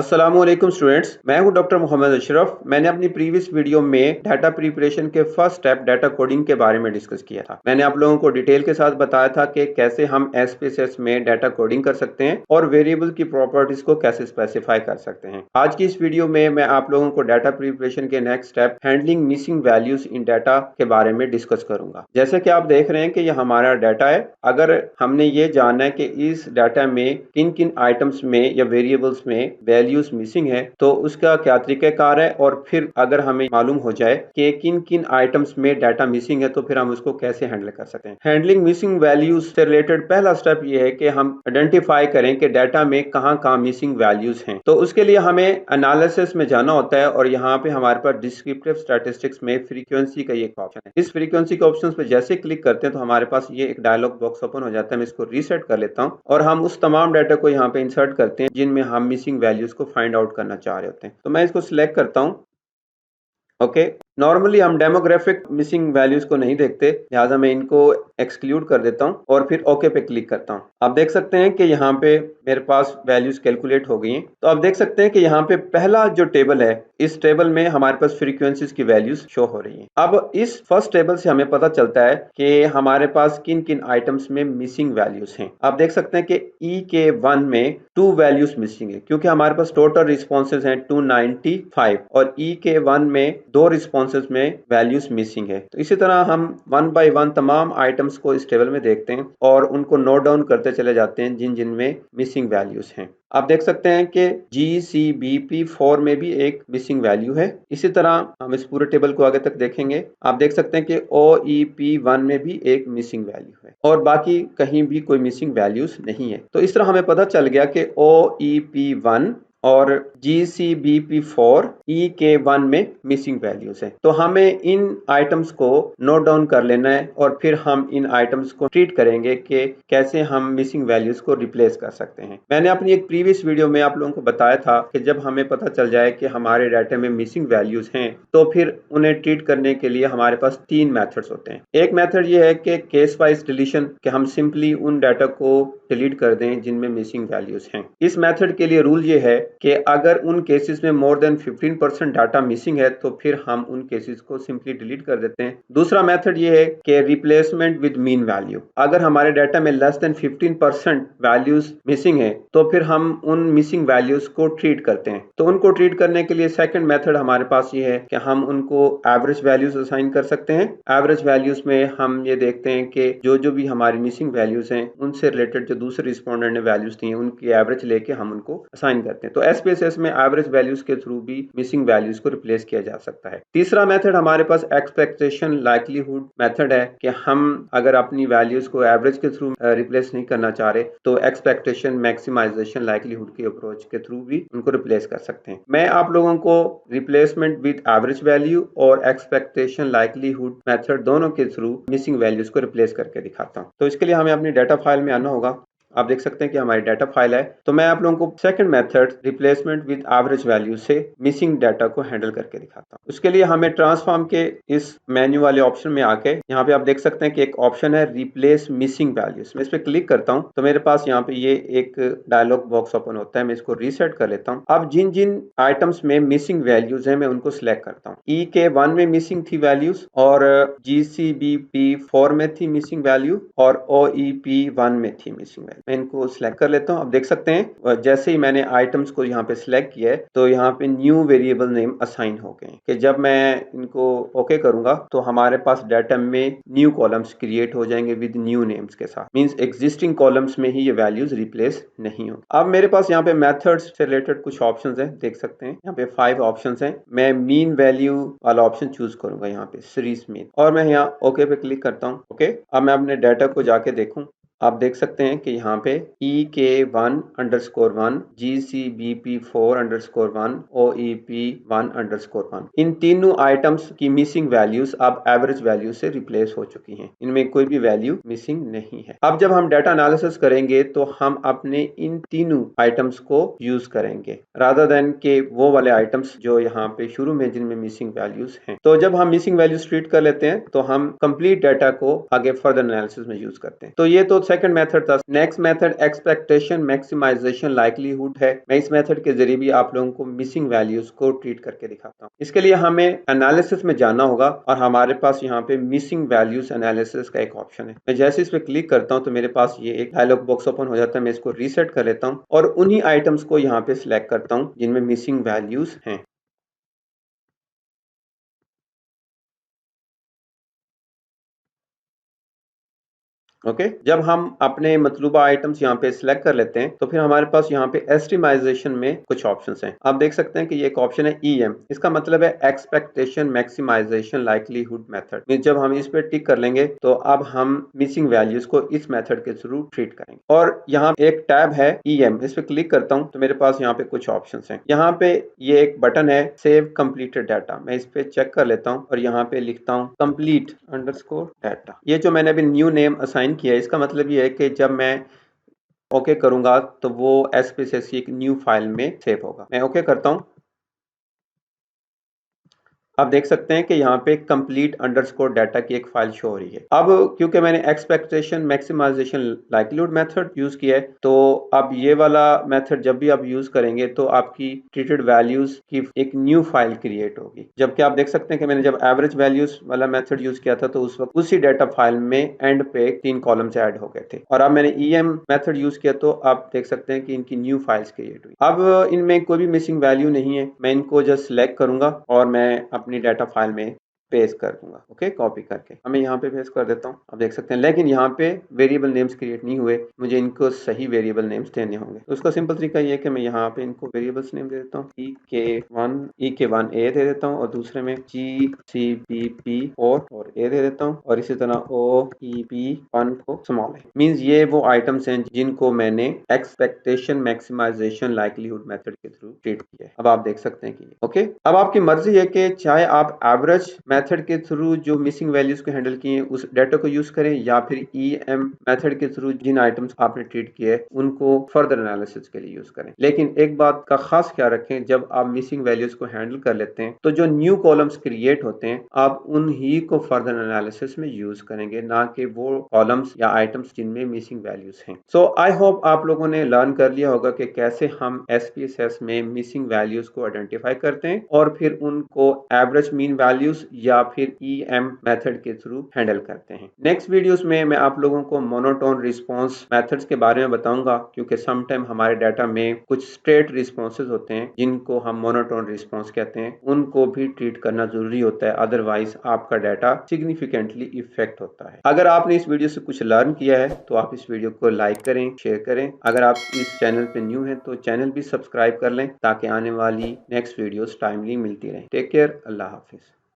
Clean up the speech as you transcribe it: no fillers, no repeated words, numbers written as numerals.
अस्सलामुअलैकुम स्टूडेंट्स, मैं हूं डॉक्टर मोहम्मद अशरफ। मैंने अपनी प्रीवियस वीडियो में डाटा प्रिपरेशन के फर्स्ट स्टेप डाटा कोडिंग के बारे में डिस्कस किया था। मैंने आप लोगों को डिटेल के साथ बताया था कि कैसे हम एसपीएसएस में डाटा कोडिंग कर सकते हैं और वेरिएबल की प्रॉपर्टीज को कैसे स्पेसिफाई कर सकते हैं। आज की इस वीडियो में मैं आप लोगों को डाटा प्रिपरेशन के next step handling missing values in data के बारे में डिस्कस करूंगा। जैसे कि आप देख रहे हैं कि यह हमारा डाटा है। अगर हमने ये जानना है कि इस डाटा में किन किन आइटम्स में या वेरिएबल्स में वैल्यूज मिसिंग है तो उसका क्या तरीक़ाकार है, और फिर अगर हमें मालूम हो जाए कि किन किन आइटम्स में डाटा मिसिंग है तो फिर हम उसको कैसे हैंडल कर सकते हैं। हैंडलिंग मिसिंग वैल्यूज से रिलेटेड पहला स्टेप ये है कि हम आइडेंटिफाई करें कि डाटा में कहां मिसिंग वैल्यूज हैं। तो उसके लिए हमें एनालिसिस में जाना होता है और यहाँ पे हमारे पास डिस्क्रिप्टिव स्टैटिस्टिक्स में फ्रीक्वेंसी का एक ऑप्शन है। इस फ्रीक्वेंसी के ऑप्शन पे जैसे क्लिक करते हैं तो हमारे पास ये एक डायलॉग बॉक्स ओपन हो जाता है। मैं इसको रीसेट कर लेता हूँ और हम उस तमाम डाटा को यहाँ पे इंसर्ट करते हैं जिनमें हम मिसिंग वैल्यूज को फाइंड आउट करना चाह रहे होते हैं। तो मैं इसको सिलेक्ट करता हूँ। ओके, नॉर्मली हम डेमोग्राफिक मिसिंग वैल्यूज को नहीं देखते, लिहाजा मैं इनको एक्सक्लूड कर देता हूं और फिर ओके पे क्लिक करता हूं। आप देख सकते हैं कि यहाँ पे मेरे पास वैल्यूज कैलकुलेट हो गई हैं। तो आप देख सकते हैं कि यहाँ पे पहला जो टेबल है, इस टेबल में हमारे पास फ्रीक्वेंसीज की वैल्यूज शो हो रही हैं। अब इस फर्स्ट टेबल से हमें पता चलता है कि हमारे पास किन किन आइटम्स में मिसिंग वैल्यूज हैं। आप देख सकते हैं कि ई के 1 में 2 वैल्यूज मिसिंग है, क्योंकि हमारे पास टोटल रिस्पॉन्सेज हैं 295 और ई के 1 में 2 रिस्पॉन्सेज में वैल्यूज मिसिंग है। तो इसी तरह हम 1 बाय 1 तमाम आइटम्स को इस टेबल में देखते हैं और उनको नोट डाउन करते चले जाते हैं जिन जिन में मिसिंग वैल्यूज हैं। आप देख सकते हैं कि GCBP4 में भी एक मिसिंग वैल्यू है। इसी तरह हम इस पूरे टेबल को आगे तक देखेंगे। आप देख सकते हैं कि OEP1 में भी एक मिसिंग वैल्यू है और बाकी कहीं भी कोई मिसिंग वैल्यूज नहीं है। तो इस तरह हमें पता चल गया कि OEP1 और GCBP4 E के 1 में मिसिंग वैल्यूज है। तो हमें इन आइटम्स को नोट डाउन कर लेना है और फिर हम इन आइटम्स को ट्रीट करेंगे कि कैसे हम मिसिंग वैल्यूज को रिप्लेस कर सकते हैं। मैंने अपनी एक प्रीवियस वीडियो में आप लोगों को बताया था कि जब हमें पता चल जाए कि हमारे डाटा में मिसिंग वैल्यूज हैं तो फिर उन्हें ट्रीट करने के लिए हमारे पास 3 मेथड्स होते हैं। एक मेथड ये है कि केस वाइज डिलीशन, कि हम सिंपली उन डाटा को डिलीट कर दें जिनमें मिसिंग वैल्यूज हैं। इस मेथड के लिए रूल ये है कि अगर उन केसेस में मोर देन 15% डाटा मिसिंग है तो फिर हम उन केसेस को सिंपली डिलीट कर देते हैं। दूसरा मेथड ये है कि रिप्लेसमेंट विद मीन वैल्यू। अगर हमारे डाटा में लेस देन 15% वैल्यूज मिसिंग है तो फिर हम उन मिसिंग वैल्यूज को ट्रीट करते हैं। तो उनको ट्रीट करने के लिए सेकंड मेथड हमारे पास ये है कि हम उनको एवरेज वैल्यूज असाइन कर सकते हैं। एवरेज वैल्यूज में हम ये देखते हैं कि जो भी हमारी मिसिंग वैल्यूज हैं उनसे रिलेटेड जो दूसरे रिस्पोंडेंट ने वैल्यूज दी हैं उनकी एवरेज लेके हम उनको असाइन करते हैं। तो एसपीएसएस में एवरेज वैल्यूज के थ्रू भी मिसिंग वैल्यूज को रिप्लेस किया जा सकता है। तीसरा मेथड हमारे पास एक्सपेक्टेशन लाइक्लीहुड मेथड है कि हम अगर अपनी वैल्यूज को एवरेज के थ्रू रिप्लेस नहीं करना चाह रहे तो एक्सपेक्टेशन मैक्सिमाइजेशन लाइक्लीहुड के अप्रोच के थ्रू भी उनको रिप्लेस कर सकते हैं। मैं आप लोगों को रिप्लेसमेंट विद एवरेज वैल्यू और एक्सपेक्टेशन लाइक्लीहुड मेथड दोनों के थ्रू मिसिंग वैल्यूज को रिप्लेस करके दिखाता हूँ। तो इसके लिए हमें अपनी डाटा फाइल में आना होगा। आप देख सकते हैं कि हमारी डाटा फाइल है। तो मैं आप लोगों को second method replacement with average value से मिसिंग डाटा को हैंडल करके दिखाता हूँ। उसके लिए हमें ट्रांसफॉर्म के इस मेन्यू वाले ऑप्शन में आके यहाँ पे आप देख सकते हैं कि एक ऑप्शन है रिप्लेस मिसिंग वैल्यूज। मैं इस पर क्लिक करता हूँ तो मेरे पास यहाँ पे ये एक डायलॉग बॉक्स ओपन होता है। मैं इसको रीसेट कर लेता हूँ। अब जिन जिन आइटम्स में मिसिंग वैल्यूज है मैं उनको सिलेक्ट करता हूँ। ई के 1 में मिसिंग थी वैल्यूज और GCBP4 में थी मिसिंग वैल्यू और OEP1 में थी मिसिंग वैल्यू। मैं इनको सिलेक्ट कर लेता हूं। आप देख सकते हैं जैसे ही मैंने आइटम्स को यहाँ पे सिलेक्ट किया है तो यहाँ पे न्यू वेरिएबल नेम असाइन हो गए कि जब मैं इनको ओके करूंगा तो हमारे पास डाटा में न्यू कॉलम्स क्रिएट हो जाएंगे विद न्यू नेम्स के साथ। मींस एग्जिस्टिंग कॉलम्स में ही ये वैल्यूज रिप्लेस नहीं हो। अब मेरे पास यहाँ पे मेथड्स से रिलेटेड कुछ ऑप्शंस हैं, देख सकते हैं यहाँ पे 5 ऑप्शंस हैं। मैं मीन वैल्यू वाला ऑप्शन चूज करूंगा यहाँ पे सीरीज मीन और मैं यहाँ ओके पे क्लिक करता हूँ। ओके, अब मैं अपने डाटा को जाके देखूं। आप देख सकते हैं कि यहाँ पे EK1_1 GCBP4_1 OEP1_1 इन तीनों आइटम्स की मिसिंग वैल्यूज अब एवरेज वैल्यू से रिप्लेस हो चुकी हैं। इनमें कोई भी वैल्यू मिसिंग नहीं है। अब जब हम डाटा एनालिसिस करेंगे तो हम अपने इन तीनों आइटम्स को यूज करेंगे रादर देन के वो वाले आइटम्स जो यहाँ पे शुरू में जिनमें मिसिंग वैल्यूज हैं। तो जब हम मिसिंग वैल्यूज ट्रीट कर लेते हैं तो हम कंप्लीट डाटा को आगे फर्दर एनालिसिस में यूज करते हैं। तो ये तो सेकंड मेथड था। Next method expectation maximization likelihood है। मैं इस मेथड के जरिए भी आप लोगों को मिसिंग वैल्यूज को ट्रीट करके दिखाता हूँ। इसके लिए हमें एनालिसिस में जाना होगा और हमारे पास यहाँ पे मिसिंग वैल्यूज एनालिसिस का एक ऑप्शन है। मैं जैसे इस पे क्लिक करता हूँ तो मेरे पास ये एक डायलॉग बॉक्स ओपन हो जाता है। मैं इसको रीसेट कर लेता हूँ और उन्हीं आइटम्स को यहाँ पे सिलेक्ट करता हूँ जिनमें मिसिंग वैल्यूज हैं। ओके जब हम अपने मतलूबा आइटम्स यहाँ पे सिलेक्ट कर लेते हैं तो फिर हमारे पास यहाँ पे एस्टिमाइजेशन में कुछ ऑप्शंस हैं। आप देख सकते हैं कि ये एक ऑप्शन है EM। इसका मतलब है एक्सपेक्टेशन मैक्सिमाइजेशन लाइक्लीहुड मेथड। जब हम इस पे टिक कर लेंगे तो अब हम मिसिंग वैल्यूज को इस मेथड के थ्रू ट्रीट करेंगे। और यहाँ एक टैब है EM, इस पे क्लिक करता हूँ तो मेरे पास यहाँ पे कुछ ऑप्शन हैं। यहाँ पे ये एक बटन है सेव कंप्लीटेड डाटा। मैं इस पे चेक कर लेता हूँ और यहाँ पे लिखता हूँ कंप्लीट अंडरस्कोर डाटा। ये जो मैंने अभी न्यू नेम असाइन किया है इसका मतलब ये है कि जब मैं ओके करूंगा तो वो SPSS की एक न्यू फाइल में सेव होगा। मैं ओके करता हूं। आप देख सकते हैं कि यहाँ पे कंप्लीट अंडरस्कोर डाटा की एक फाइल शो हो रही है। अब क्योंकि मैंने expectation maximization likelihood method use किया है तो अब ये वाला मेथड जब भी आप यूज करेंगे तो आपकी ट्रीटेड वैल्यूज की एक न्यू फाइल क्रिएट होगी। जबकि आप देख सकते हैं कि मैंने जब एवरेज वैल्यूज वाला मेथड यूज किया था तो उस वक्त उसी डाटा फाइल में एंड पे 3 कॉलम्स ऐड हो गए थे। और अब मैंने EM मेथड यूज किया तो आप देख सकते हैं कि इनकी न्यू फाइल्स क्रिएट हुई। अब इनमें कोई भी मिसिंग वैल्यू नहीं है। मैं इनको जस्ट सिलेक्ट करूंगा और मैं अपनी डाटा फाइल में पेस्ट कर दूंगा। ओके कॉपी करके मैं यहाँ पे पेस्ट कर देता हूँ। आप देख सकते हैं लेकिन यहाँ पे वेरिएबल नेम्स क्रिएट नहीं हुए। मुझे इनको सही वेरिएबल नेम्स देने होंगे। तो उसका सिंपल तरीका ये है कि मैं यहाँ पे इनको वेरिएबल्स नेम दे देता हूँ। EK1A दे देता हूँ और दूसरे में GCBP4 और A दे देता हूँ और इसी तरह OEP1 को स्मॉल है। मीन्स ये वो आइटम्स हैं जिनको मैंने एक्सपेक्टेशन मैक्सिमाइजेशन लाइक्लीहुड मेथड के थ्रू ट्रीट किया है। अब आप देख सकते हैं कि ओके अब आपकी मर्जी है कि चाहे आप एवरेज मेथड के थ्रू जो मिसिंग वैल्यूज को हैंडल किए उस डाटा को यूज करें या फिर EM मेथड के थ्रू जिन आइटम्स आपने ट्रीट किए उनको फर्दर एनालिसिस के लिए यूज करें। लेकिन एक बात का खास ख्याल रखें, जब आप मिसिंग वैल्यूज को हैंडल कर लेते हैं तो जो न्यू कॉलम्स क्रिएट होते हैं आप उन्हीं को फर्दर एनालिसिस में यूज करेंगे, ना कि वो कॉलम्स या आइटम्स जिनमें मिसिंग वैल्यूज हैं। सो आई होप आप लोगों ने लर्न कर लिया होगा कि कैसे हम SPSS में मिसिंग वैल्यूज को आइडेंटिफाई करते हैं और फिर उनको एवरेज मीन वैल्यूज या फिर EM मेथड के थ्रू हैंडल करते हैं। नेक्स्ट वीडियोस में मैं आप लोगों को मोनोटोन रिस्पांस मेथड्स के बारे में बताऊंगा, क्योंकि समटाइम हमारे डाटा में कुछ स्ट्रेट रिस्पांसेस होते हैं जिनको हम मोनोटोन रिस्पांस कहते हैं। उनको भी ट्रीट करना जरूरी होता है, अदरवाइज आपका डाटा सिग्निफिकेंटली इफेक्ट होता है। अगर आपने इस वीडियो से कुछ लर्न किया है तो आप इस वीडियो को लाइक करें, शेयर करें। अगर आप इस चैनल पे न्यू हैं तो चैनल भी सब्सक्राइब कर लें ताकि आने वाली नेक्स्ट वीडियोस टाइमली मिलती रहे। टेक केयर, अल्लाह हाफिज।